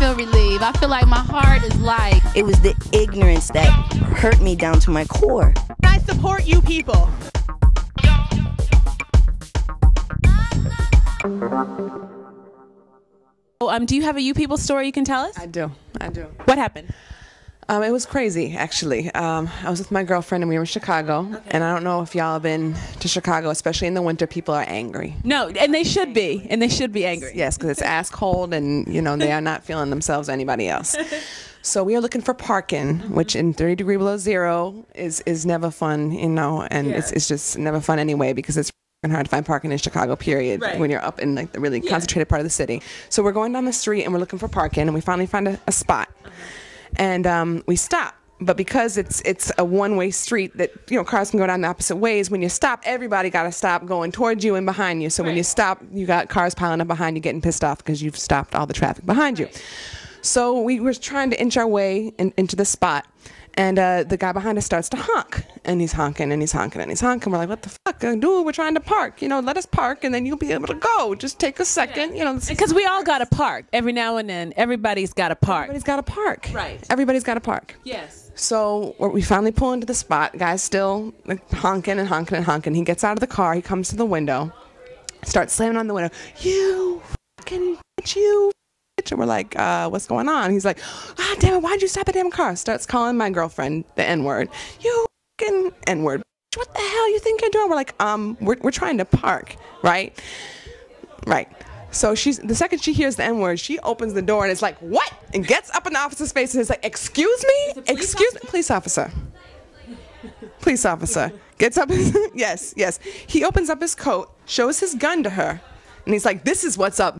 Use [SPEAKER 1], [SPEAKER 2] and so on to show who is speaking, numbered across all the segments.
[SPEAKER 1] feel relieved. I feel like my heart is light.
[SPEAKER 2] It was the ignorance that hurt me down to my core.
[SPEAKER 3] I support you people.
[SPEAKER 4] Do you have a You People story you can tell us?
[SPEAKER 5] I do.
[SPEAKER 4] What happened?
[SPEAKER 5] It was crazy, actually. I was with my girlfriend and we were in Chicago. Okay. And I don't know if y'all have been to Chicago, especially in the winter, people are angry.
[SPEAKER 4] No, and they should be. And they should be angry.
[SPEAKER 5] Yes, because it's ass cold and, you know, they are not feeling themselves or anybody else. So we are looking for parking, which in 30 degrees below zero is never fun, you know, and it's just never fun anyway because it's hard to find parking in Chicago, period, when you're up in like the really concentrated part of the city. So we're going down the street and we're looking for parking and we finally find a spot. And we stop, but because it's a one-way street that, you know, cars can go down the opposite ways, when you stop, everybody got to stop going towards you and behind you. So when you stop, you got cars piling up behind you getting pissed off because you've stopped all the traffic behind you. So we were trying to inch our way into the spot. And the guy behind us starts to honk, and he's honking, and he's honking, and he's honking. We're like, what the fuck, dude, we're trying to park. You know, let us park, and then you'll be able to go. Just take a second, you know.
[SPEAKER 4] Because we all got to park. Every now and then, everybody's got to park.
[SPEAKER 5] Everybody's got to park.
[SPEAKER 4] Right.
[SPEAKER 5] Everybody's got to park.
[SPEAKER 4] Yes.
[SPEAKER 5] So we finally pull into the spot. Guy's still like, honking and honking and honking. He gets out of the car. He comes to the window, starts slamming on the window. You fucking bitch, you. And we're like, what's going on? He's like, ah, damn it, why'd you stop a damn car? Starts calling my girlfriend the N-word. You fucking N-word. What the hell you think you're doing? We're like, we're trying to park, right? Right. So the second she hears the N-word, she opens the door and is like, what? And gets up in the officer's face and is like, excuse me? Excuse me? Police officer. Police officer. Gets up, yes. He opens up his coat, shows his gun to her, and he's like, this is what's up.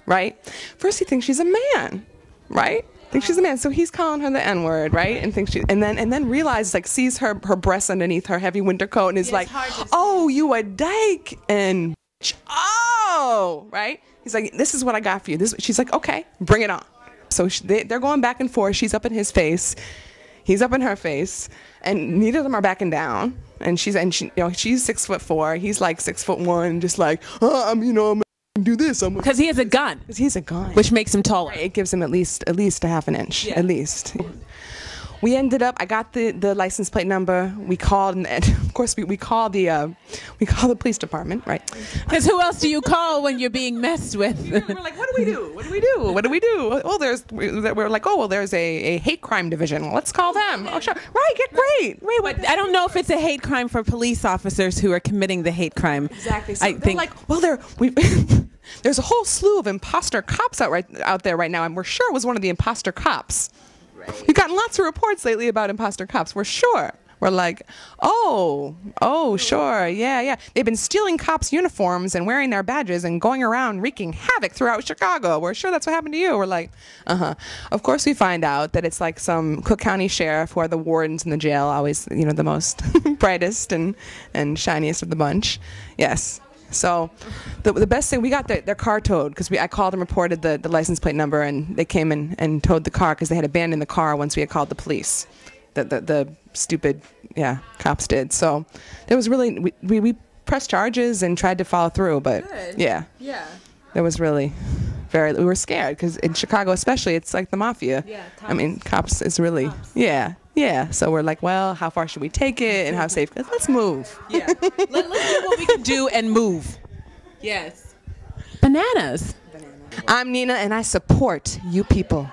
[SPEAKER 5] Right? First he thinks she's a man, right? Thinks she's a man, so he's calling her the N-word, right? And thinks and then realizes, like, sees her breasts underneath her heavy winter coat and is like, oh, you a dyke, and oh, right? He's like, this is what I got for you. She's like, okay, bring it on. So they're going back and forth. She's up in his face, he's up in her face, and neither of them are backing down. And she's 6'4", he's like 6'1", just like, I'm do this
[SPEAKER 4] because he has a gun.
[SPEAKER 5] Because he's a gun,
[SPEAKER 4] which makes him taller.
[SPEAKER 5] It gives him at least a half an inch, at least. We ended up. I got the license plate number. We called, and of course we called the police department, right?
[SPEAKER 4] Because who else do you call when you're being messed with?
[SPEAKER 5] We're like, what do we do? What do we do? What do we do? Oh, we're like, oh well, there's a hate crime division. Let's call them. Oh, sure. Right, great. Wait,
[SPEAKER 4] but I don't know if it's a hate crime for police officers who are committing the hate crime.
[SPEAKER 5] Exactly. So they're like, well, there's a whole slew of imposter cops out there right now, and we're sure it was one of the imposter cops. We've gotten lots of reports lately about imposter cops. We're sure. We're like, oh, sure, yeah. They've been stealing cops' uniforms and wearing their badges and going around wreaking havoc throughout Chicago. We're sure that's what happened to you. We're like, Of course, we find out that it's like some Cook County sheriff who are the wardens in the jail, always, you know, the most brightest and shiniest of the bunch. Yes. So the best thing, we got their car towed because I called and reported the license plate number, and they came in and towed the car because they had abandoned the car once we had called the police. The stupid cops did. So there was really we pressed charges and tried to follow through, but yeah, there was really we were scared because in Chicago especially it's like the mafia. I mean, cops is really Yeah, so we're like, well, how far should we take it and how safe? Let's move.
[SPEAKER 4] Yeah, let's do what we can do and move. Yes. Bananas.
[SPEAKER 5] I'm Nina, and I support you people.